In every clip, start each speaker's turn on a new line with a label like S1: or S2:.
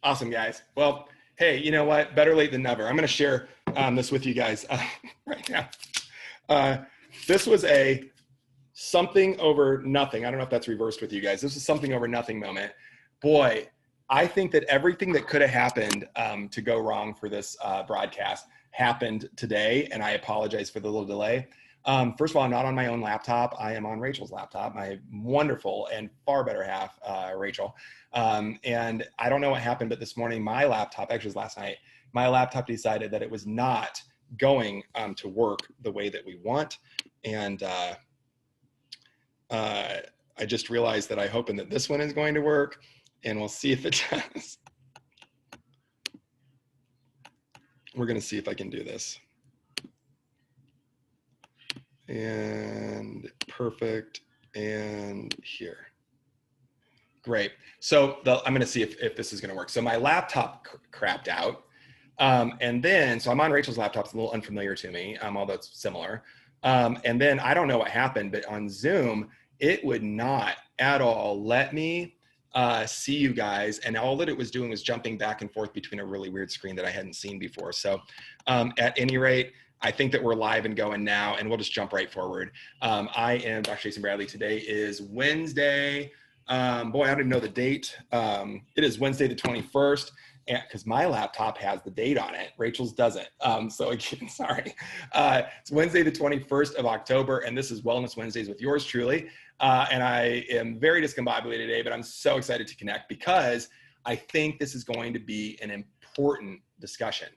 S1: Awesome, guys. Well, hey, you know what? Better late than never. I'm going to share this with you guys right now. Uh, this was a something over nothing. I don't know if that's reversed with you guys. This is something over nothing moment. Boy, I think that everything that could have happened to go wrong for this broadcast happened today, and I apologize for the little delay. First of all, I'm not on my own laptop. I am on Rachel's laptop, my wonderful and far better half, Rachel. And I don't know what happened, but this morning, my laptop, actually it was last night, my laptop decided that it was not going to work the way that we want. And I just realized that I'm hoping that this one is going to work, and we'll see if it does. We're going to see if I can do this. And perfect. And here. Great. So I'm going to see if this is going to work. So my laptop crapped out. And then, so I'm on Rachel's laptop. It's a little unfamiliar to me, although it's similar. And then I don't know what happened, but on Zoom, it would not at all let me see you guys. And all that it was doing was jumping back and forth between a really weird screen that I hadn't seen before. So at any rate, I think that we're live and going now, and we'll just jump right forward. I am Dr. Jason Bradley. Today is Wednesday. Boy, I don't even know the date. It is Wednesday the 21st. Because my laptop has the date on it, Rachel's doesn't. So again, sorry. It's Wednesday, the 21st of October, and this is Wellness Wednesdays with yours truly. And I am very discombobulated today, but I'm so excited to connect because I think this is going to be an important discussion.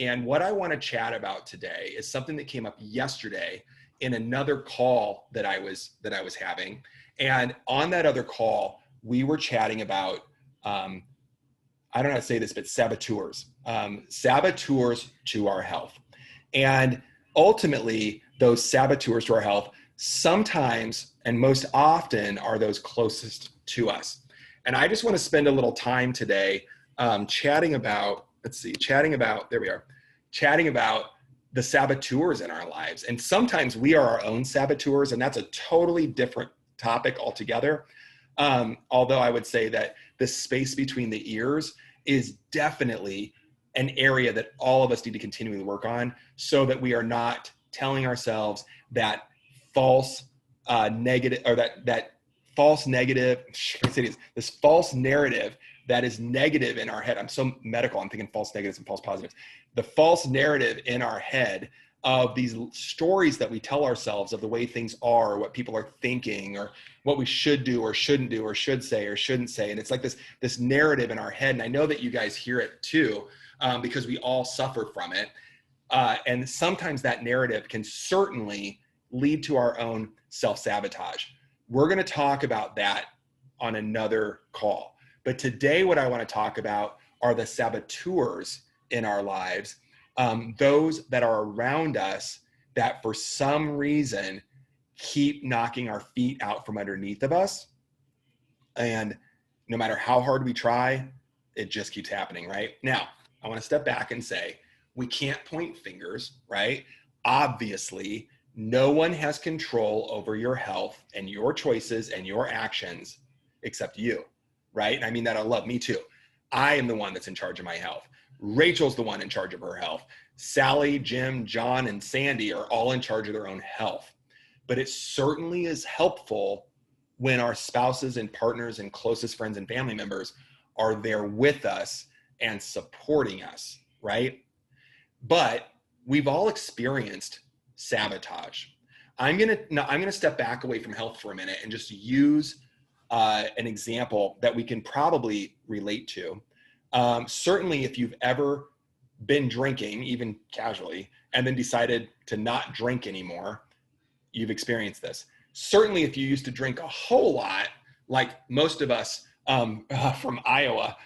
S1: And what I want to chat about today is something that came up yesterday in another call that I was having. And on that other call, we were chatting about I don't know how to say this, but saboteurs to our health. And ultimately, those saboteurs to our health sometimes and most often are those closest to us. And I just want to spend a little time today chatting about the saboteurs in our lives. And sometimes we are our own saboteurs, and that's a totally different topic altogether. Although I would say that the space between the ears is definitely an area that all of us need to continually work on so that we are not telling ourselves that false negative, or that false negative, this false narrative that is negative in our head. I'm so medical, I'm thinking false negatives and false positives. The false narrative in our head of these stories that we tell ourselves of the way things are, or what people are thinking, or what we should do or shouldn't do, or should say or shouldn't say. And it's like this narrative in our head. And I know that you guys hear it too, because we all suffer from it. And sometimes that narrative can certainly lead to our own self-sabotage. We're going to talk about that on another call. But today, what I want to talk about are the saboteurs in our lives, those that are around us that for some reason keep knocking our feet out from underneath of us. And no matter how hard we try, it just keeps happening, right? Now, I want to step back and say, we can't point fingers, right? Obviously, no one has control over your health and your choices and your actions except you, right? And I mean that I love me too. I am the one that's in charge of my health. Rachel's the one in charge of her health. Sally, Jim, John, and Sandy are all in charge of their own health. But it certainly is helpful when our spouses and partners and closest friends and family members are there with us and supporting us, right? But we've all experienced sabotage. I'm gonna step back away from health for a minute and just use an example that we can probably relate to. Certainly, if you've ever been drinking, even casually, and then decided to not drink anymore, you've experienced this. Certainly, if you used to drink a whole lot, like most of us from Iowa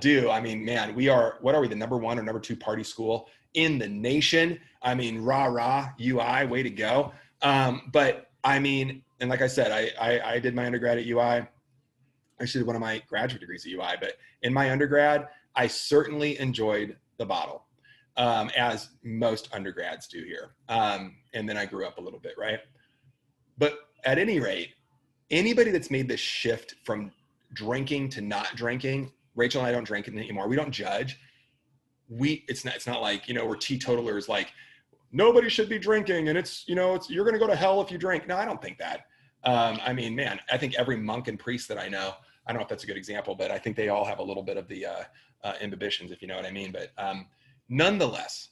S1: do. I mean, man, what are we, the number 1 or number 2 party school in the nation? I mean, rah, rah, UI, way to go. But I mean, and like I said, I did my undergrad at UI. I actually did one of my graduate degrees at UI, but in my undergrad, I certainly enjoyed the bottle, as most undergrads do here. And then I grew up a little bit, right? But at any rate, anybody that's made this shift from drinking to not drinking, Rachel and I don't drink anymore. We don't judge. It's not like, we're teetotalers, like nobody should be drinking and you're going to go to hell if you drink. No, I don't think that. I mean, man, I think every monk and priest that I know, I don't know if that's a good example, but I think they all have a little bit of the inhibitions, if you know what I mean. But nonetheless,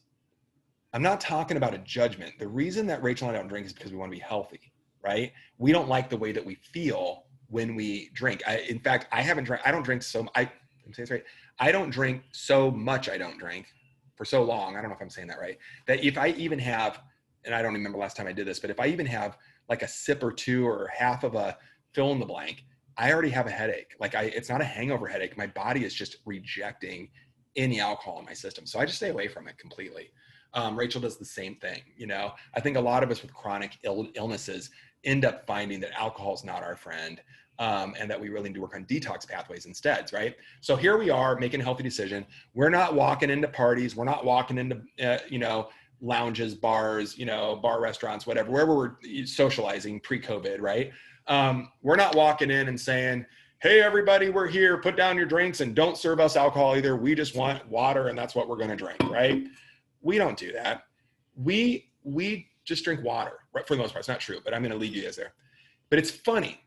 S1: I'm not talking about a judgment. The reason that Rachel and I don't drink is because we want to be healthy, right? We don't like the way that we feel when we drink. In fact, I don't drink so, I'm saying this right. I don't drink so much. I don't drink for so long. I don't know if I'm saying that right. That if I even have, and I don't remember last time I did this, but if I even have like a sip or two or half of a fill in the blank, I already have a headache. It's not a hangover headache. My body is just rejecting any alcohol in my system. So I just stay away from it completely. Rachel does the same thing. I think a lot of us with chronic illnesses end up finding that alcohol is not our friend, and that we really need to work on detox pathways instead, right? So here we are making a healthy decision. We're not walking into parties. We're not walking into, lounges, bars, bar restaurants, whatever, wherever we're socializing pre-COVID, right? We're not walking in and saying, hey, everybody, we're here, put down your drinks and don't serve us alcohol either. We just want water and that's what we're going to drink, right? We don't do that. We just drink water, right? For the most part. It's not true, but I'm going to lead you guys there. But it's funny.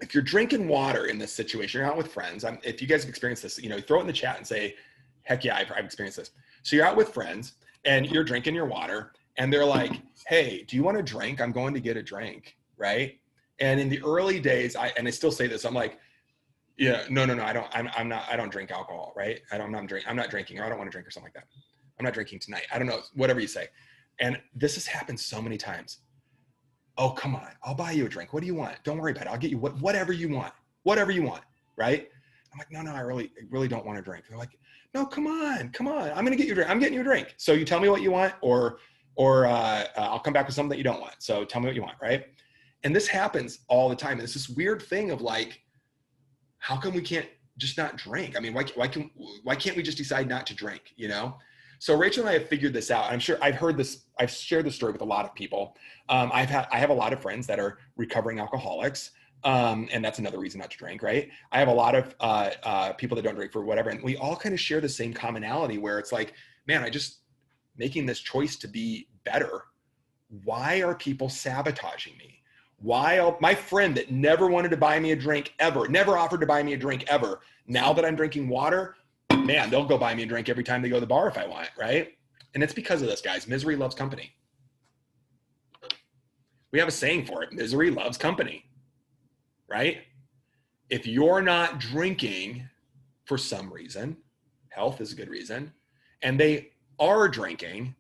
S1: If you're drinking water in this situation, you're out with friends. If you guys have experienced this, throw it in the chat and say, heck yeah, I've experienced this. So you're out with friends and you're drinking your water and they're like, hey, do you want a drink? I'm going to get a drink, right? And in the early days, I still say this, I'm like, yeah, no, I don't drink alcohol, right? I'm not drinking, or I don't want to drink or something like that. I'm not drinking tonight. I don't know, whatever you say. And this has happened so many times. Oh, come on, I'll buy you a drink. What do you want? Don't worry about it. I'll get you whatever you want, right? I'm like, no, I really don't want a drink. They're like, no, come on. I'm going to get you a drink. I'm getting you a drink. So you tell me what you want, or I'll come back with something that you don't want. So tell me what you want, right? And this happens all the time. And it's this weird thing of like, how come we can't just not drink? I mean, why can't we just decide not to drink, So Rachel and I have figured this out. I'm sure I've heard this. I've shared this story with a lot of people. I have a lot of friends that are recovering alcoholics. And that's another reason not to drink, right? I have a lot of people that don't drink for whatever. And we all kind of share the same commonality where it's like, man, I just making this choice to be better. Why are people sabotaging me? Why my friend that never wanted to buy me a drink ever, never offered to buy me a drink ever, now that I'm drinking water, man, they'll go buy me a drink every time they go to the bar if I want, right? And it's because of this, guys. Misery loves company. We have a saying for it. Misery loves company, right? If you're not drinking for some reason, health is a good reason, and they are drinking,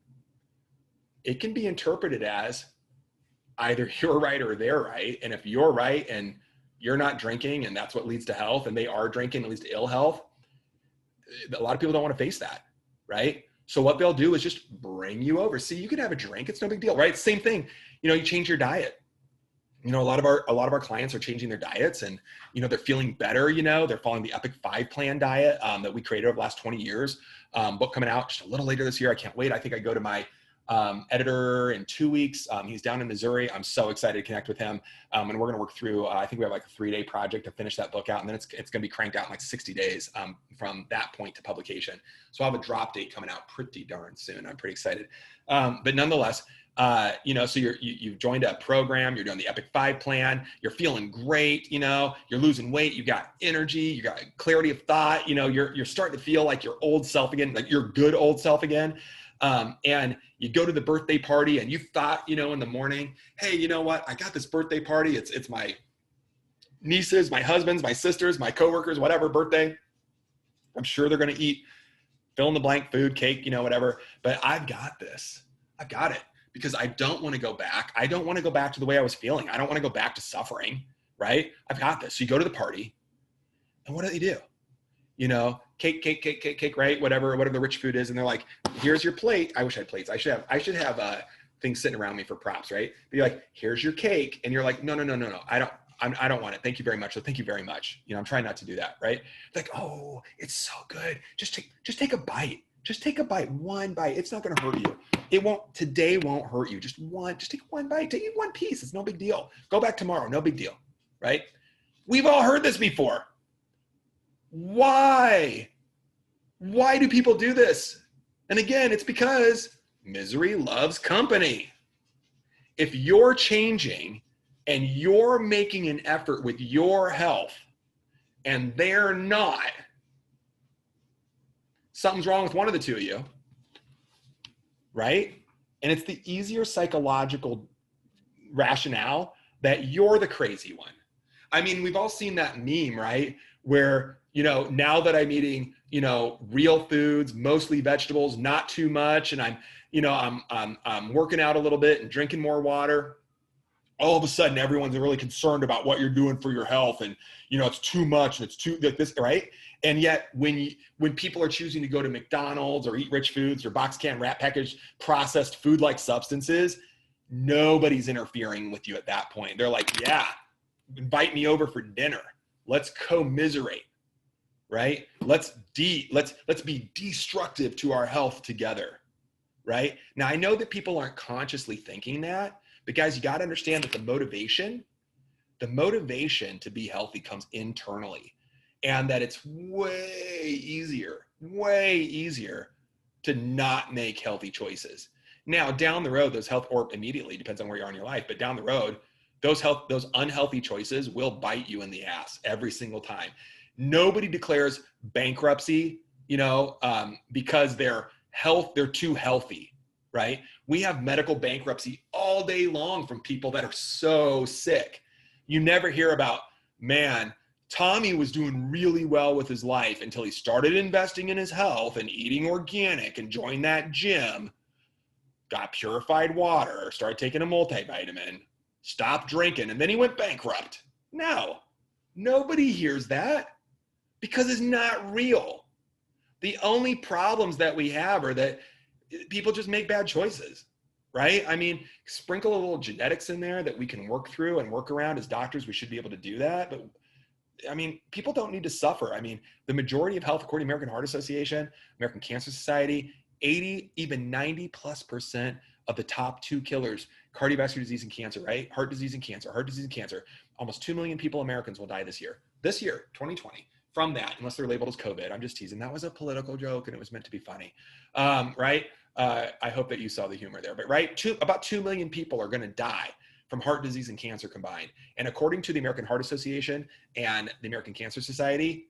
S1: it can be interpreted as either you're right or they're right. And if you're right and you're not drinking and that's what leads to health, and they are drinking, it leads to ill health, a lot of people don't want to face that, right? So what they'll do is just bring you over. See, you can have a drink. It's no big deal, right? Same thing. You change your diet. A lot of our clients are changing their diets and, they're feeling better. They're following the Epic 5 plan diet that we created over the last 20 years. Book coming out just a little later this year. I can't wait. I think I go to my editor in 2 weeks. He's down in Missouri. I'm so excited to connect with him. And we're going to work through, I think we have like a 3-day project to finish that book out. And then it's going to be cranked out in like 60 days from that point to publication. So I'll have a drop date coming out pretty darn soon. I'm pretty excited. But nonetheless, so you've joined a program, you're doing the Epic 5 plan, you're feeling great, you're losing weight, you've got energy, you got clarity of thought, you're starting to feel like your old self again, like your good old self again. And you go to the birthday party and you thought, in the morning, hey, you know what? I got this birthday party. It's my nieces, my husband's, my sisters, my coworkers, whatever birthday. I'm sure they're going to eat fill in the blank food, cake, whatever, but I've got this. I've got it because I don't want to go back. I don't want to go back to the way I was feeling. I don't want to go back to suffering, right? I've got this. So you go to the party and what do they do? Cake, right? Whatever the rich food is. And they're like, here's your plate. I wish I had plates. I should have things sitting around me for props, right? But you're like, here's your cake. And you're like, no. I don't want it. Thank you very much. So thank you very much. I'm trying not to do that, right? Like, oh, it's so good. Just take a bite. Just take a bite, one bite. It's not going to hurt you. Today won't hurt you. Just take one bite. Take one piece. It's no big deal. Go back tomorrow. No big deal, right? We've all heard this before. Why? Why do people do this? And again, it's because misery loves company. If you're changing and you're making an effort with your health and they're not, something's wrong with one of the two of you, right? And it's the easier psychological rationale that you're the crazy one. I mean, we've all seen that meme, right? Where, now that I'm eating, real foods, mostly vegetables, not too much, and I'm working out a little bit and drinking more water, all of a sudden everyone's really concerned about what you're doing for your health, and it's too much and it's too like this, right? And yet when people are choosing to go to McDonald's or eat rich foods or box can wrap packaged processed food like substances, nobody's interfering with you at that point. They're like, yeah, invite me over for dinner. Let's commiserate, right? Let's be destructive to our health together, right? Now, I know that people aren't consciously thinking that, but guys, you got to understand that the motivation to be healthy comes internally, and that it's way easier to not make healthy choices. Now, down the road, those health, or immediately, depends on where you are in your life, but down the road, those unhealthy choices will bite you in the ass every single time. Nobody declares bankruptcy, because they're too healthy, right? We have medical bankruptcy all day long from people that are so sick. You never hear about, man, Tommy was doing really well with his life until he started investing in his health and eating organic and joined that gym, got purified water, started taking a multivitamin, stopped drinking, and then he went bankrupt. No, nobody hears that because it's not real. The only problems that we have are that people just make bad choices, right? I mean, sprinkle a little genetics in there that we can work through and work around. As doctors, we should be able to do that. But I mean, people don't need to suffer. I mean, the majority of health, according to American Heart Association, American Cancer Society, 80, even 90+% of the top 2 killers, cardiovascular disease and cancer, right? Heart disease and cancer. Almost 2 million Americans will die this year, 2020, from that, unless they're labeled as COVID. I'm just teasing. That was a political joke and it was meant to be funny, right? I hope that you saw the humor there, but right, about 2 million people are going to die from heart disease and cancer combined. And according to the American Heart Association and the American Cancer Society,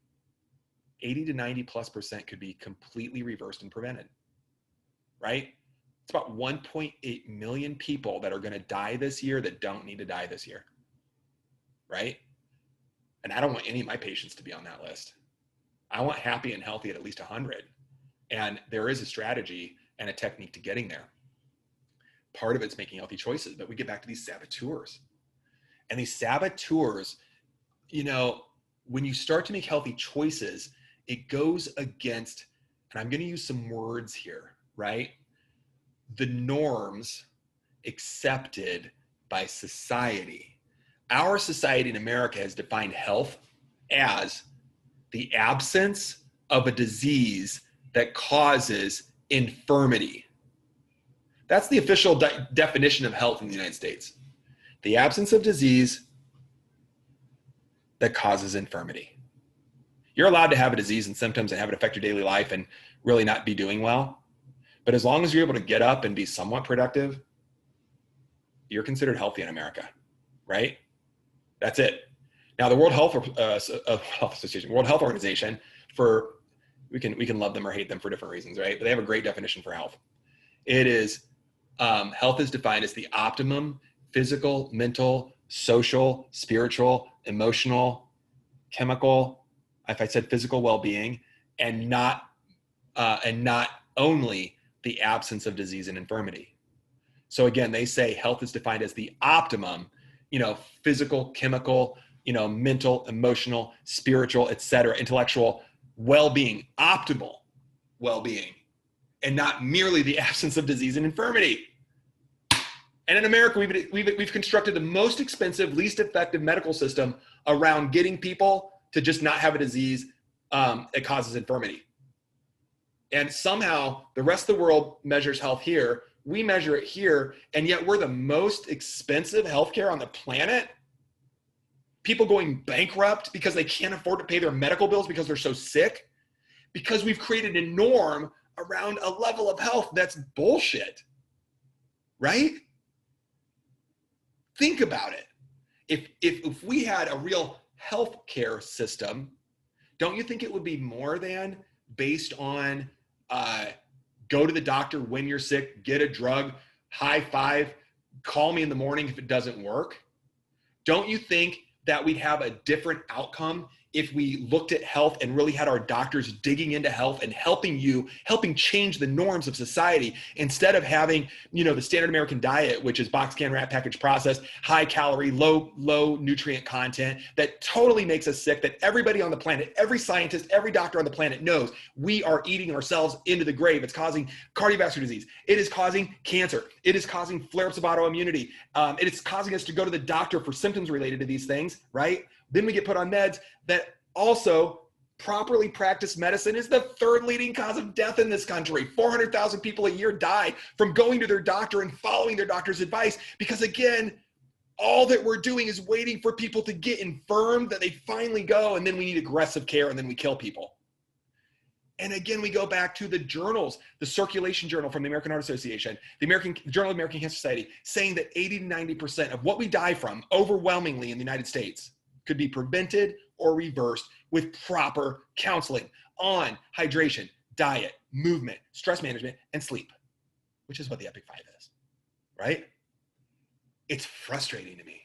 S1: 80 to 90+% could be completely reversed and prevented, right? It's about 1.8 million people that are going to die this year that don't need to die this year, right? And I don't want any of my patients to be on that list. I want happy and healthy at least 100. And there is a strategy and a technique to getting there. Part of it's making healthy choices, but we get back to these saboteurs. And these saboteurs, when you start to make healthy choices, it goes against, and I'm going to use some words here, right? The norms accepted by society. Our society in America has defined health as the absence of a disease that causes infirmity. That's the official definition of health in the United States. The absence of disease that causes infirmity. You're allowed to have a disease and symptoms and have it affect your daily life and really not be doing well. But as long as you're able to get up and be somewhat productive, you're considered healthy in America, right? That's it. Now, the World Health Association, World Health Organization, we can love them or hate them for different reasons, right? But they have a great definition for health. It is, health is defined as the optimum physical, mental, social, spiritual, emotional, chemical, if I said physical well-being, and not only the absence of disease and infirmity. So again, they say health is defined as the optimum, physical, chemical, mental, emotional, spiritual, etc., intellectual well-being, optimal well-being, and not merely the absence of disease and infirmity. And in America, we've constructed the most expensive, least effective medical system around getting people to just not have a disease that causes infirmity. And somehow the rest of the world measures health here, we measure it here, and yet we're the most expensive healthcare on the planet. people going bankrupt because they can't afford to pay their medical bills because they're so sick, because we've created a norm around a level of health that's bullshit, right? Think about it. If we had a real healthcare system, don't you think it would be more than based on go to the doctor when you're sick, get a drug, high five, call me in the morning if it doesn't work? Don't you think that we'd have a different outcome if we looked at health and really had our doctors digging into health and helping change the norms of society, instead of having, the standard American diet, which is box can, wrap, package, processed, high calorie, low nutrient content that totally makes us sick, that everybody on the planet, every scientist, every doctor on the planet knows we are eating ourselves into the grave. It's causing cardiovascular disease. It is causing cancer. It is causing flare-ups of autoimmunity. It is causing us to go to the doctor for symptoms related to these things, right? Then we get put on meds that also properly practiced medicine is the third leading cause of death in this country. 400,000 people a year die from going to their doctor and following their doctor's advice because, again, all that we're doing is waiting for people to get infirmed, that they finally go, and then we need aggressive care, and then we kill people. And again, we go back to the journals, the Circulation Journal from the American Heart Association, the Journal of the American Cancer Society, saying that 80 to 90% of what we die from overwhelmingly in the United States could be prevented or reversed with proper counseling on hydration, diet, movement, stress management, and sleep, which is what the Epic 5 is, right? It's frustrating to me.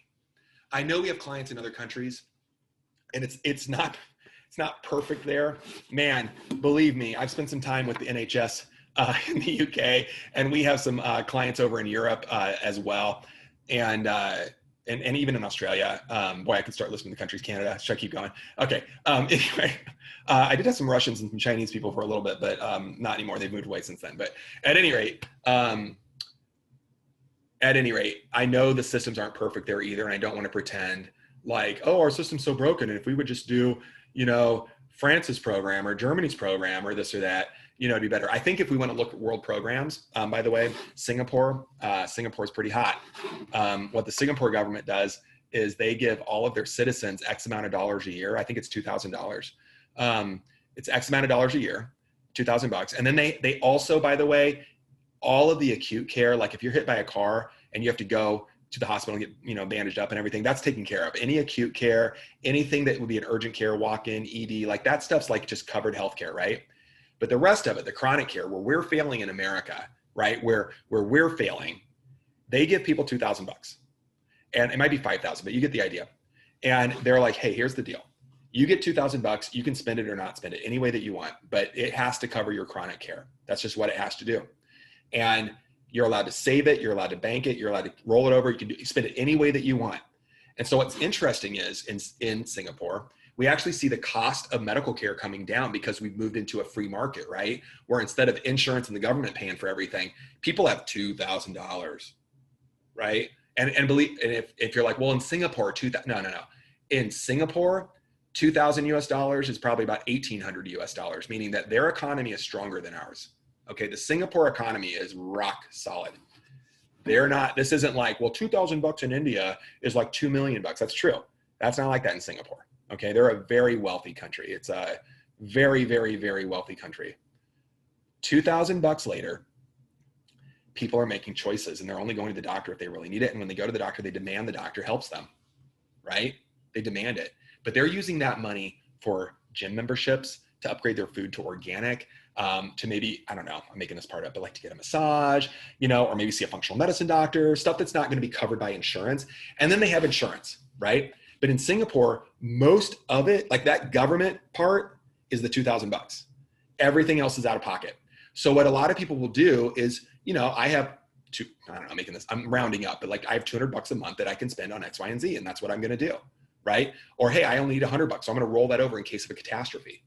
S1: I know we have clients in other countries, and it's not perfect there. Man, believe me, I've spent some time with the NHS in the UK, and we have some clients over in Europe as well. And even in Australia. Boy, I could start listing the countries. Canada. Should I keep going? Okay. Anyway, I did have some Russians and some Chinese people for a little bit, but not anymore. They've moved away since then. But at any rate, I know the systems aren't perfect there either, and I don't want to pretend like, oh, our system's so broken, and if we would just do, France's program or Germany's program or this or that, it'd be better. I think if we want to look at world programs, by the way, Singapore is pretty hot. What the Singapore government does is they give all of their citizens X amount of dollars a year. I think it's $2,000. It's X amount of dollars a year, $2,000. And then they also, by the way, all of the acute care, like if you're hit by a car and you have to go to the hospital and get, bandaged up and everything, that's taken care of. Any acute care, anything that would be an urgent care, walk-in, ED, like that stuff's like just covered healthcare, right? But the rest of it, the chronic care, where we're failing in America, right? Where we're failing, they give people $2,000, and it might be $5,000, but you get the idea. And they're like, hey, here's the deal. You get $2,000, you can spend it or not spend it any way that you want, but it has to cover your chronic care. That's just what it has to do. And you're allowed to save it. You're allowed to bank it. You're allowed to roll it over. You can spend it any way that you want. And so what's interesting is in Singapore, we actually see the cost of medical care coming down because we've moved into a free market, right? Where instead of insurance and the government paying for everything, people have $2,000, right? And if you're like, well, in Singapore, no. In Singapore, $2,000 is probably about $1,800, meaning that their economy is stronger than ours. Okay, the Singapore economy is rock solid. This isn't like, well, $2,000 in India is like $2 million. That's true. That's not like that in Singapore. Okay, they're a very wealthy country. It's a very, very, very wealthy country. $2,000 later, people are making choices, and they're only going to the doctor if they really need it. And when they go to the doctor, they demand the doctor helps them, right? They demand it. But they're using that money for gym memberships, to upgrade their food to organic, to maybe, I don't know, I'm making this part up, but like to get a massage, or maybe see a functional medicine doctor, stuff that's not going to be covered by insurance. And then they have insurance, right? But in Singapore, most of it, like that government part, is the $2,000. Everything else is out of pocket. So what a lot of people will do is, I have I'm rounding up, but like I have $200 a month that I can spend on X, Y, and Z, and that's what I'm going to do, right? Or, hey, I only need $100, so I'm going to roll that over in case of a catastrophe.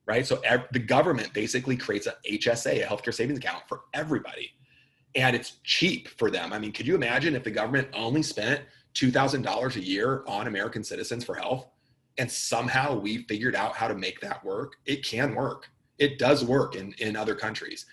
S1: Right? So the government basically creates a HSA, a healthcare savings account for everybody. And it's cheap for them. I mean, could you imagine if the government only spent $2,000 a year on American citizens for health, and somehow we figured out how to make that work? It can work. It does work in other countries.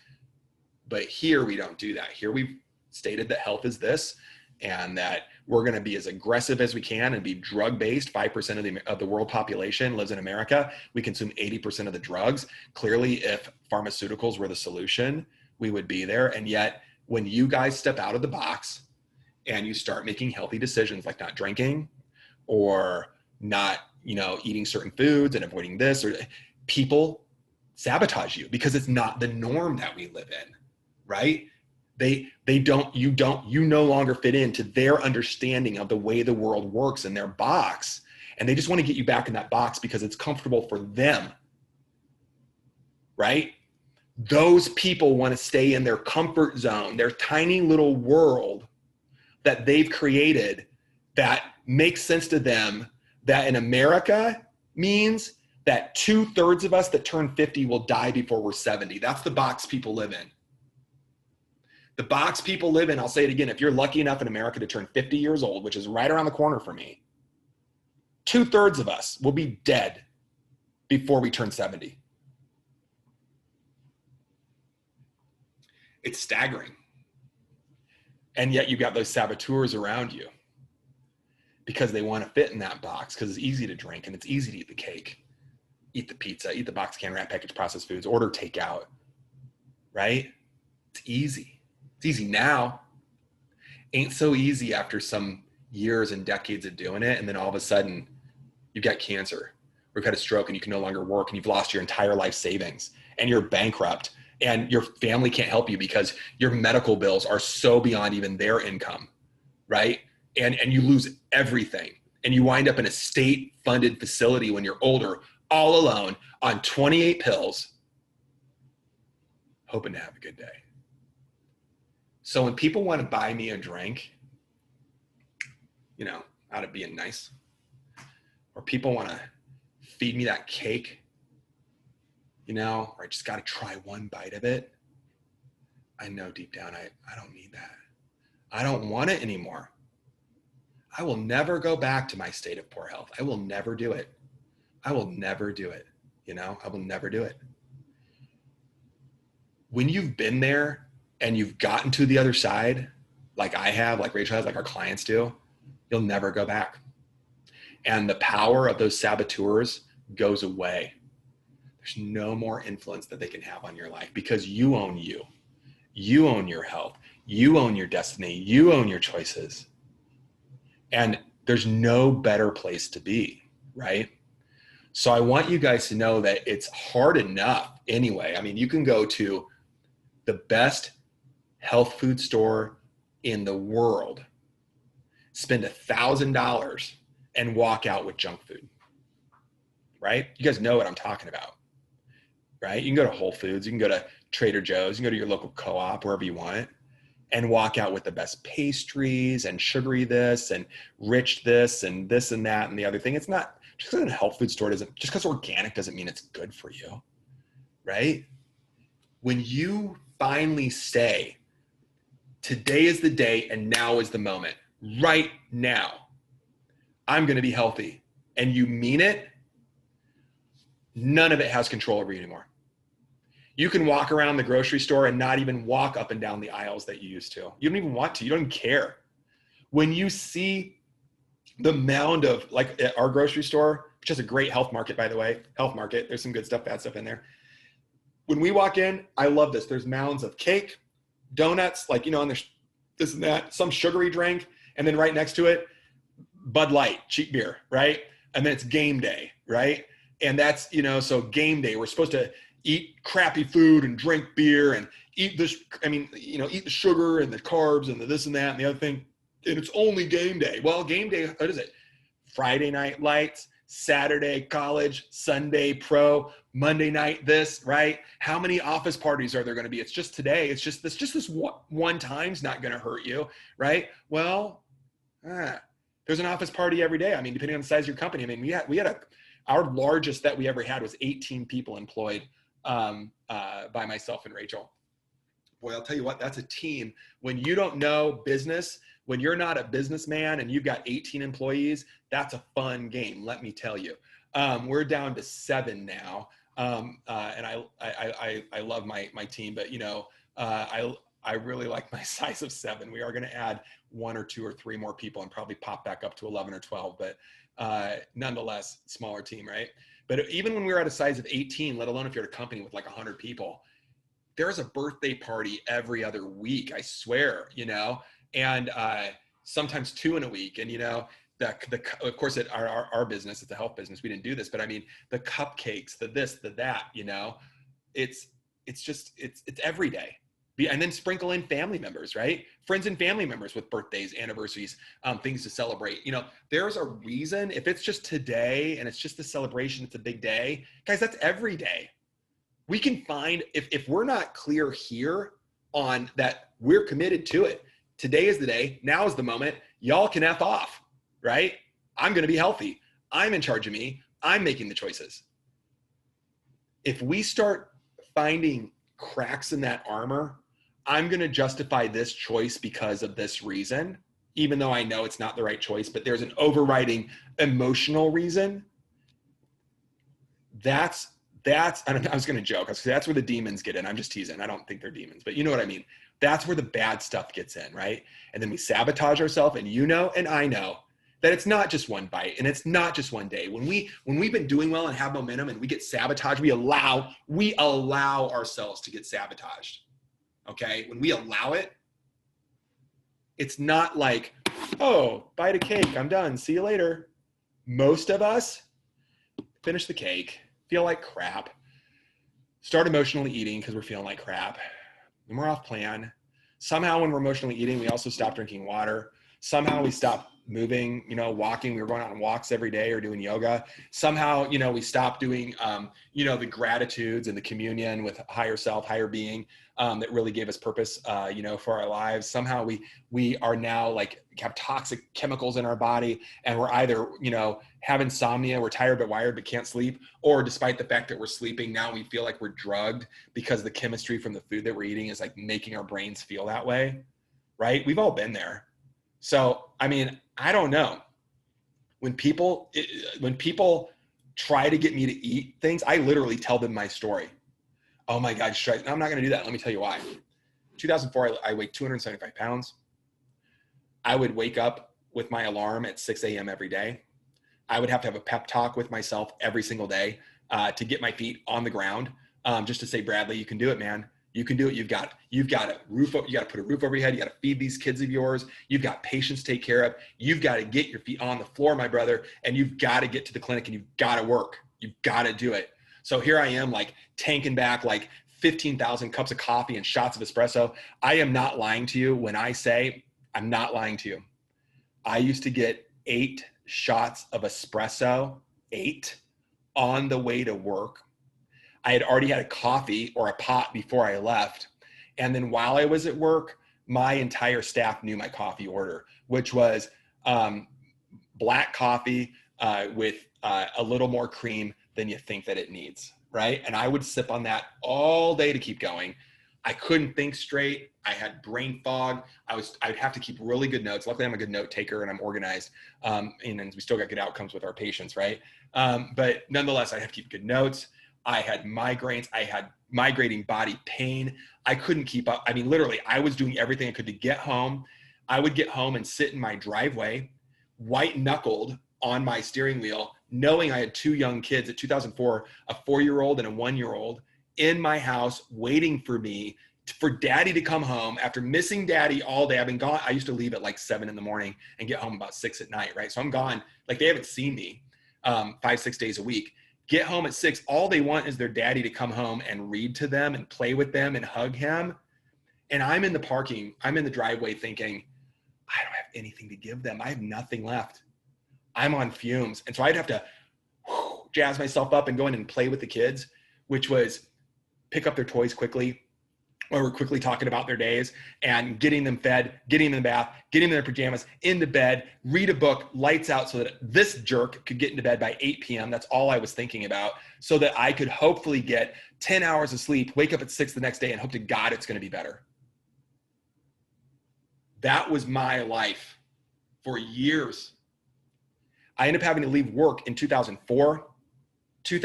S1: But here we don't do that. Here we've stated that health is this, and that we're going to be as aggressive as we can and be drug-based. 5% of the world population lives in America. We consume 80% of the drugs. Clearly, if pharmaceuticals were the solution, we would be there. And yet, when you guys step out of the box and you start making healthy decisions like not drinking or not, eating certain foods and avoiding this, or people sabotage you because it's not the norm that we live in, right? You no longer fit into their understanding of the way the world works in their box. And they just want to get you back in that box because it's comfortable for them, right? Those people want to stay in their comfort zone, their tiny little world that they've created that makes sense to them, that in America means that 2/3 of us that turn 50 will die before we're 70. That's the box people live in. The box people live in, I'll say it again, if you're lucky enough in America to turn 50 years old, which is right around the corner for me, 2/3 of us will be dead before we turn 70. It's staggering. And yet you've got those saboteurs around you because they want to fit in that box because it's easy to drink and it's easy to eat the cake, eat the pizza, eat the box can wrap packaged processed foods, order takeout, right? It's easy. It's easy now. Ain't so easy after some years and decades of doing it. And then all of a sudden you've got cancer or you've had a stroke and you can no longer work and you've lost your entire life savings and you're bankrupt and your family can't help you because your medical bills are so beyond even their income, right? And you lose everything. And you wind up in a state-funded facility when you're older, all alone on 28 pills, hoping to have a good day. So when people want to buy me a drink, out of being nice, or people want to feed me that cake, or I just got to try one bite of it, I know deep down, I don't need that. I don't want it anymore. I will never go back to my state of poor health. I will never do it. I will never do it. I will never do it. When you've been there and you've gotten to the other side, like I have, like Rachel has, like our clients do, you'll never go back. And the power of those saboteurs goes away. There's no more influence that they can have on your life because you own you. You own your health. You own your destiny. You own your choices. And there's no better place to be, right? So I want you guys to know that it's hard enough anyway. I mean, you can go to the best health food store in the world, spend $1,000 and walk out with junk food, right? You guys know what I'm talking about, right? You can go to Whole Foods, you can go to Trader Joe's, you can go to your local co-op, wherever you want, and walk out with the best pastries and sugary this and rich this and this and that and the other thing. It's not, just because a health food store just because organic doesn't mean it's good for you, right? When you finally say, today is the day and now is the moment, right now, I'm going to be healthy, and you mean it, none of it has control over you anymore. You can walk around the grocery store and not even walk up and down the aisles that you used to. You don't even want to. You don't even care. When you see the mound of, like at our grocery store, which is a great health market, by the way, health market, there's some good stuff, bad stuff in there. When we walk in, I love this. There's mounds of cake, donuts, and there's this and that, some sugary drink, and then right next to it, Bud Light, cheap beer, right? And then it's game day, right? And that's, so game day, we're supposed to eat crappy food and drink beer and eat this, eat the sugar and the carbs and the this and that and the other thing. And it's only game day. Well, game day, what is it? Friday night lights, Saturday college, Sunday pro, Monday night this, right? How many office parties are there going to be? It's just today. It's just this one time's not going to hurt you, right? Well, there's an office party every day. I mean, depending on the size of your company. I mean, our largest that we ever had was 18 people employed by myself and Rachel. Boy, I'll tell you what, that's a team. When you don't know business, when you're not a businessman and you've got 18 employees, that's a fun game, let me tell you. We're down to 7 now. And I love my team, but I really like my size of 7. We are going to add 1 or 2 or 3 more people and probably pop back up to 11 or 12, but nonetheless, smaller team, right? But even when we were at a size of 18, let alone if you're at a company with like 100 people, there's a birthday party every other week, I swear, and sometimes 2 in a week. And, of course, at our business, it's a health business, we didn't do this, but I mean, the cupcakes, the this, the that, it's every day. And then sprinkle in family members, right? Friends and family members with birthdays, anniversaries, things to celebrate. There's a reason. If it's just today and it's just a celebration, it's a big day, guys, that's every day. We can find, if we're not clear here on that, we're committed to it. Today is the day. Now is the moment. Y'all can F off, right? I'm going to be healthy. I'm in charge of me. I'm making the choices. If we start finding cracks in that armor, I'm going to justify this choice because of this reason, even though I know it's not the right choice, but there's an overriding emotional reason. I was going to joke. That's where the demons get in. I'm just teasing. I don't think they're demons, but you know what I mean? That's where the bad stuff gets in, right? And then we sabotage ourselves, and and I know that it's not just one bite and it's not just one day. When we've been doing well and have momentum and we get sabotaged, we allow ourselves to get sabotaged. Okay? When we allow it, it's not like, oh, bite a cake, I'm done, see you later. Most of us finish the cake, feel like crap, start emotionally eating because we're feeling like crap, and we're off plan. Somehow when we're emotionally eating, we also stop drinking water. Somehow we stop moving, walking. We were going out on walks every day or doing yoga. Somehow, we stopped doing, the gratitudes and the communion with higher self, higher being, that really gave us purpose, for our lives. Somehow we are now have toxic chemicals in our body, and we're either, have insomnia, we're tired but wired but can't sleep, or despite the fact that we're sleeping, now we feel like we're drugged because the chemistry from the food that we're eating is making our brains feel that way, right? We've all been there. So, I mean, I don't know. When people try to get me to eat things, I literally tell them my story. Oh my God, no, I'm not going to do that. Let me tell you why. 2004, I weighed 275 pounds. I would wake up with my alarm at 6 a.m. every day. I would have to have a pep talk with myself every single day to get my feet on the ground, just to say, Bradley, you can do it, man. You can do it. You've got a roof. You got to put a roof over your head. You got to feed these kids of yours. You've got patients to take care of. You've got to get your feet on the floor, my brother, and you've got to get to the clinic, and you've got to work. You've got to do it. So here I am, tanking back 15,000 cups of coffee and shots of espresso. I am not lying to you when I say I'm not lying to you. I used to get 8 shots of espresso, 8, on the way to work. I had already had a coffee or a pot before I left. And then while I was at work, my entire staff knew my coffee order, which was black coffee with a little more cream than you think that it needs, right? And I would sip on that all day to keep going. I couldn't think straight. I had brain fog. I'd have to keep really good notes. Luckily, I'm a good note taker and I'm organized. And we still got good outcomes with our patients, right? But nonetheless, I have to keep good notes. I had migraines. I had migrating body pain. I couldn't keep up. I mean, literally, I was doing everything I could to get home. I would get home and sit in my driveway, white knuckled on my steering wheel, knowing I had 2 young kids at 2004, a 4-year-old and a 1-year-old in my house waiting for me, for daddy to come home after missing daddy all day. I've been gone. I used to leave at 7 in the morning and get home about 6 at night, right? So I'm gone. They haven't seen me 5-6 days a week. Get home at 6. All they want is their daddy to come home and read to them and play with them and hug him. And I'm in the driveway thinking, I don't have anything to give them. I have nothing left. I'm on fumes. And so I'd have to jazz myself up and go in and play with the kids, which was pick up their toys quickly, or we're quickly talking about their days and getting them fed, getting them in the bath, getting them in their pajamas, into bed, read a book, lights out, so that this jerk could get into bed by 8 p.m. That's all I was thinking about, so that I could hopefully get 10 hours of sleep, wake up at 6 the next day, and hope to God it's going to be better. That was my life for years. I ended up having to leave work in 2004 through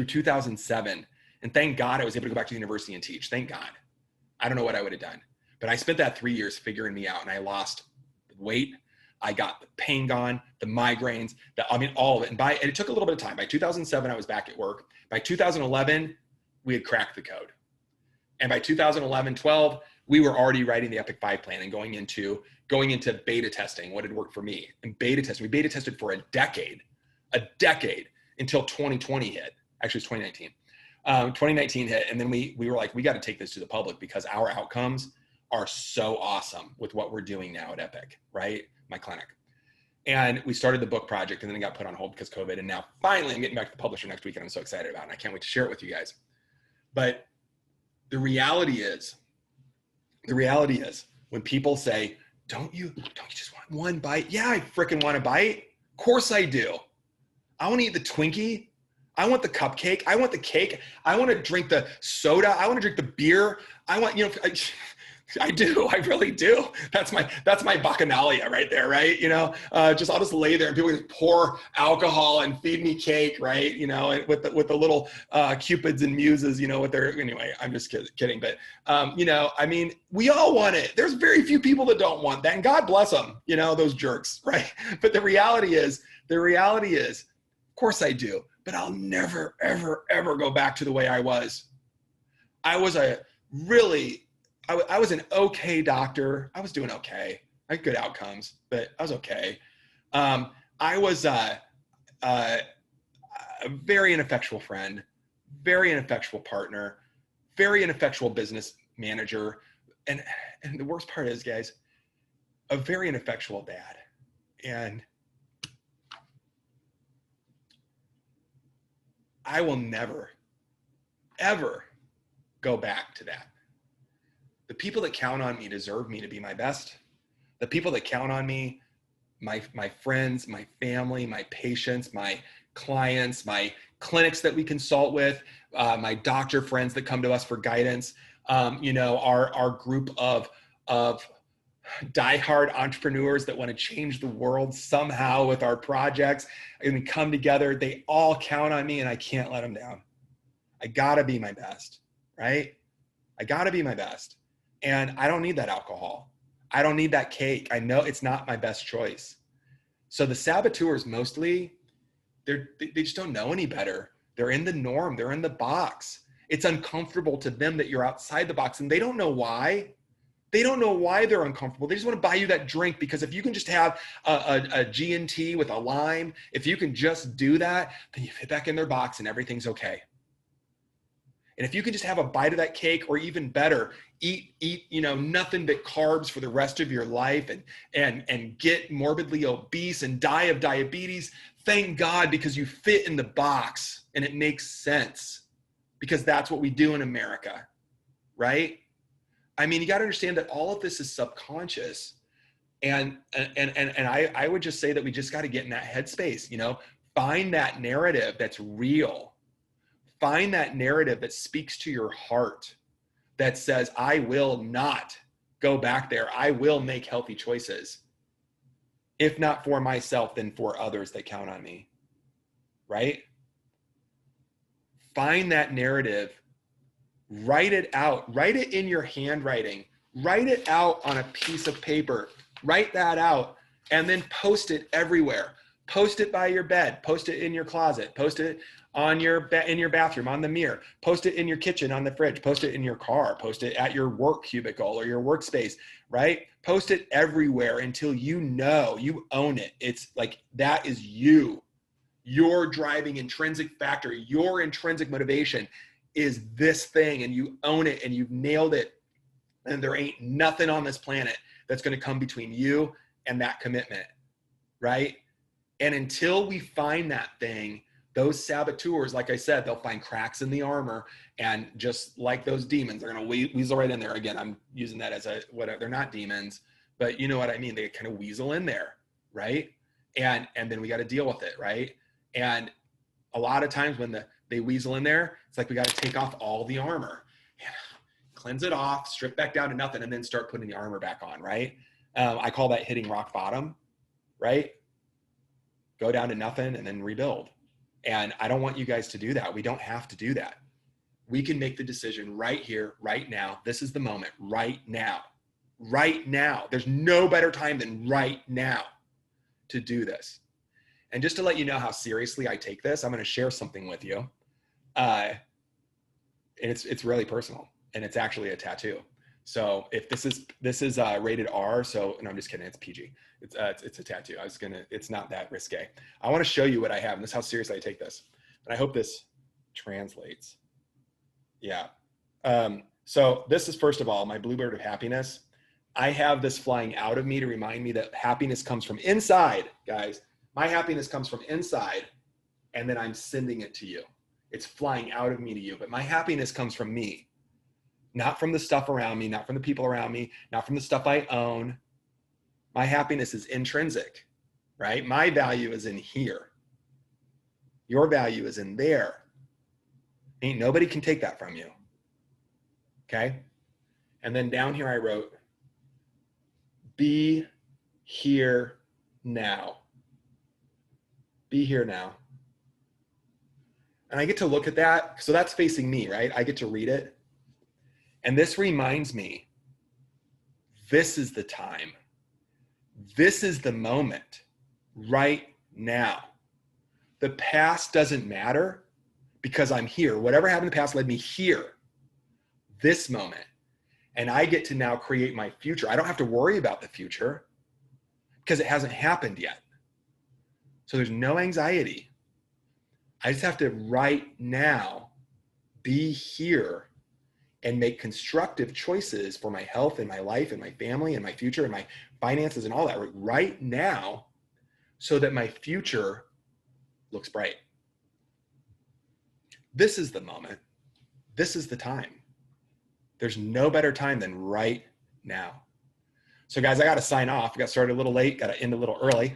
S1: 2007. And thank God I was able to go back to university and teach. Thank God. I don't know what I would have done. But I spent that 3 years figuring me out, and I lost weight. I got the pain gone, the migraines, all of it. And it took a little bit of time. By 2007, I was back at work. By 2011, we had cracked the code. And by 2011, 12, we were already writing the Epic 5 plan and going into beta testing, what had worked for me. And beta testing, we beta tested for a decade until 2020 hit. Actually, it's 2019. 2019 hit, and then we were like, we got to take this to the public because our outcomes are so awesome with what we're doing now at Epic, right? My clinic. And we started the book project, and then it got put on hold because COVID. And now finally I'm getting back to the publisher next week, and I'm so excited about it. And I can't wait to share it with you guys. But the reality is when people say, don't you just want one bite? Yeah, I freaking want a bite. Of course I do. I want to eat the Twinkie. I want the cupcake. I want the cake. I want to drink the soda. I want to drink the beer. I want, I do. I really do. That's my bacchanalia right there, right? I'll just lay there and people just pour alcohol and feed me cake, right? With the little cupids and muses, anyway, I'm just kidding. But, we all want it. There's very few people that don't want that. And God bless them, those jerks, right? But the reality is, of course I do. But I'll never, ever, ever go back to the way I was. I was an okay doctor. I was doing okay. I had good outcomes, but I was okay. I was a very ineffectual friend, very ineffectual partner, very ineffectual business manager. And the worst part is, guys, a very ineffectual dad. And I will never, ever go back to that. The people that count on me deserve me to be my best. The people that count on me, my friends, my family, my patients, my clients, my clinics that we consult with, my doctor friends that come to us for guidance, our group of diehard entrepreneurs that want to change the world somehow with our projects, and we come together, they all count on me, and I can't let them down. I gotta be my best, right? I gotta be my best. And I don't need that alcohol. I don't need that cake. I know it's not my best choice. So the saboteurs mostly, they just don't know any better. They're in the norm. They're in the box. It's uncomfortable to them that you're outside the box, and they don't know why. They don't know why they're uncomfortable. They just want to buy you that drink because if you can just have a G&T with a lime, if you can just do that, then you fit back in their box and everything's okay. And if you can just have a bite of that cake, or even better, eat nothing but carbs for the rest of your life and get morbidly obese and die of diabetes, thank God, because you fit in the box and it makes sense, because that's what we do in America, right? You got to understand that all of this is subconscious. And I would just say that we just got to get in that headspace, find that narrative that's real. Find that narrative that speaks to your heart, that says, I will not go back there. I will make healthy choices. If not for myself, then for others that count on me, right? Find that narrative. Write it out. Write it in your handwriting. Write it out on a piece of paper. Write that out and then post it everywhere. Post it by your bed. Post it in your closet. Post it on in your bathroom, on the mirror. Post it in your kitchen, on the fridge. Post it in your car. Post it at your work cubicle or your workspace, right? Post it everywhere until you own it. It's like, that is you. Your driving intrinsic factor, your intrinsic motivation is this thing, and you own it and you've nailed it. And there ain't nothing on this planet that's going to come between you and that commitment, right? And until we find that thing, those saboteurs, like I said, they'll find cracks in the armor, and just like those demons, they're going to weasel right in there. Again, I'm using that as whatever. They're not demons, but you know what I mean? They kind of weasel in there, right? And then we got to deal with it, right? And a lot of times when they weasel in there, it's like we got to take off all the armor, cleanse it off, strip back down to nothing, and then start putting the armor back on, right? I call that hitting rock bottom, right? Go down to nothing and then rebuild. And I don't want you guys to do that. We don't have to do that. we can make the decision right here, right now. This is the moment, right now. Right now. There's no better time than right now to do this. And just to let you know how seriously I take this, I'm going to share something with you. And it's really personal, and it's actually a tattoo. So if this is rated R, so no, I'm just kidding. It's PG. It's a tattoo. It's not that risque. I want to show you what I have, and this is how seriously I take this. And I hope this translates. Yeah. So this is, first of all, my bluebird of happiness. I have this flying out of me to remind me that happiness comes from inside, guys. My happiness comes from inside, and then I'm sending it to you. It's flying out of me to you, but my happiness comes from me, not from the stuff around me, not from the people around me, not from the stuff I own. My happiness is intrinsic, right? My value is in here. Your value is in there. Ain't nobody can take that from you. Okay? And then down here I wrote, be here now. Be here now. And I get to look at that. So that's facing me, right? I get to read it. And this reminds me, this is the time. This is the moment right now. The past doesn't matter because I'm here. Whatever happened in the past led me here, this moment. And I get to now create my future. I don't have to worry about the future because it hasn't happened yet. So there's no anxiety. I just have to right now be here and make constructive choices for my health and my life and my family and my future and my finances and all that right now so that my future looks bright. This is the moment. This is the time. There's no better time than right now. So guys, I got to sign off. I got started a little late, got to end a little early.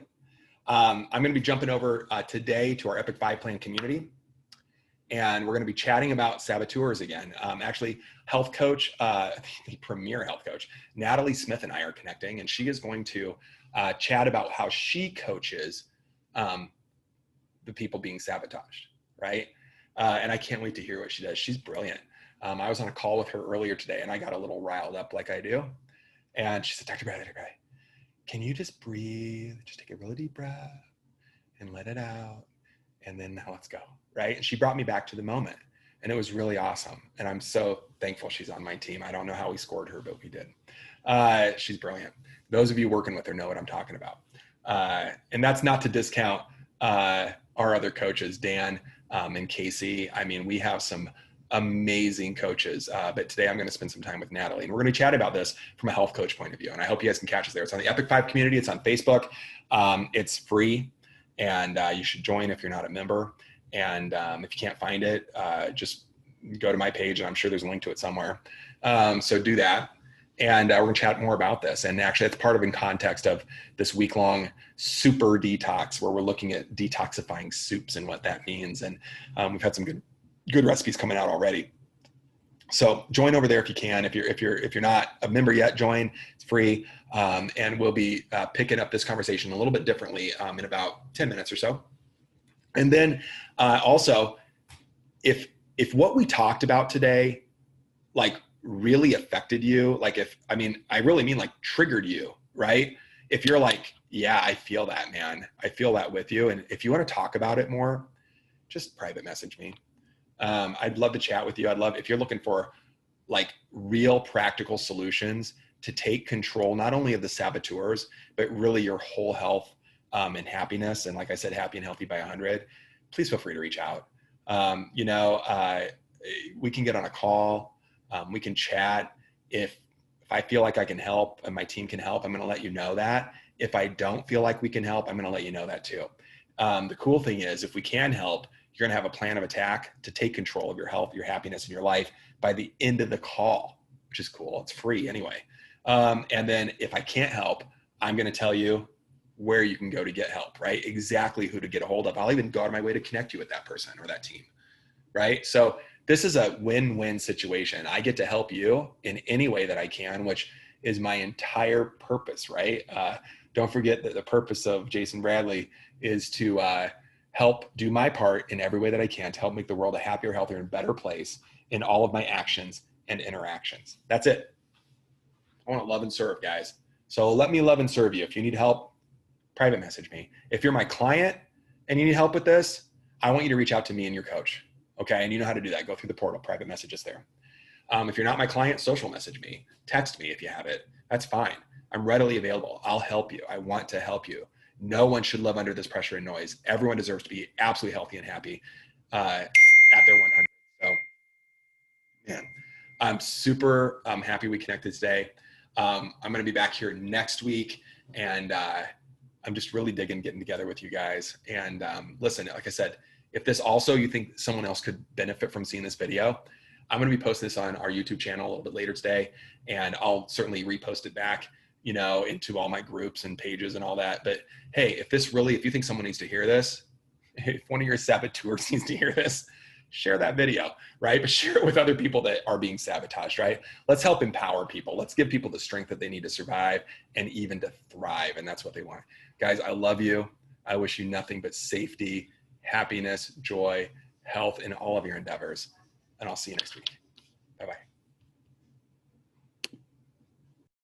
S1: I'm going to be jumping over today to our Epic 5 Plan community. And we're going to be chatting about saboteurs again. Actually, health coach, the premier health coach, Natalie Smith and I are connecting, and she is going to chat about how she coaches the people being sabotaged, right? And I can't wait to hear what she does. She's brilliant. I was on a call with her earlier today, and I got a little riled up like I do. And she said, Dr. Bradley, can you just breathe? Just take a really deep breath and let it out. And then now let's go, right? And she brought me back to the moment, and it was really awesome. And I'm so thankful she's on my team. I don't know how we scored her, but we did. She's brilliant. Those of you working with her know what I'm talking about. And that's not to discount our other coaches, Dan and Casey. I mean, we have some amazing coaches, but today I'm going to spend some time with Natalie, and we're going to chat about this from a health coach point of view. And I hope you guys can catch us there. It's on the Epic 5 community. It's on Facebook. It's free. And you should join if you're not a member. And if you can't find it, just go to my page, and I'm sure there's a link to it somewhere. So do that. And we're going to chat more about this. And actually, it's part of in context of this week-long super detox, where we're looking at detoxifying soups and what that means. And we've had some good recipes coming out already. So join over there if you can. If you're not a member yet, join. It's free, and we'll be picking up this conversation a little bit differently in about 10 minutes or so. And then also, if what we talked about today, like, really affected you, I really mean like triggered you, right? If you're like, yeah, I feel that, man, I feel that with you, and if you want to talk about it more, just private message me. I'd love to chat with you. I'd love, if you're looking for like real practical solutions to take control, not only of the saboteurs, but really your whole health and happiness. And like I said, happy and healthy by 100, please feel free to reach out. We can get on a call. We can chat. If I feel like I can help and my team can help, I'm going to let you know that. If I don't feel like we can help, I'm going to let you know that too. The cool thing is, if we can help, you're going to have a plan of attack to take control of your health, your happiness, and your life by the end of the call, which is cool. It's free anyway. And then if I can't help, I'm going to tell you where you can go to get help, right? Exactly who to get a hold of. I'll even go out of my way to connect you with that person or that team, right? So this is a win-win situation. I get to help you in any way that I can, which is my entire purpose, right? Don't forget that the purpose of Jason Bradley is to help do my part in every way that I can to help make the world a happier, healthier, and better place. in all of my actions and interactions. That's it. I want to love and serve, guys. So let me love and serve you. If you need help, private message me. If you're my client and you need help with this, I want you to reach out to me and your coach. Okay. And you know how to do that. Go through the portal, private messages there. If you're not my client, social message me, text me if you have it. That's fine. I'm readily available. I'll help you. I want to help you. No one should live under this pressure and noise. Everyone deserves to be absolutely healthy and happy at their 100. So, man, I'm super happy we connected today. I'm going to be back here next week, and I'm just really digging getting together with you guys. And listen, like I said, if this also you think someone else could benefit from seeing this video, I'm going to be posting this on our YouTube channel a little bit later today, and I'll certainly repost it back, you know, into all my groups and pages and all that. But hey, if you think someone needs to hear this, if one of your saboteurs needs to hear this, share that video, right? But share it with other people that are being sabotaged, right? Let's help empower people. Let's give people the strength that they need to survive and even to thrive. And that's what they want. Guys, I love you. I wish you nothing but safety, happiness, joy, health in all of your endeavors. And I'll see you next week. Bye-bye.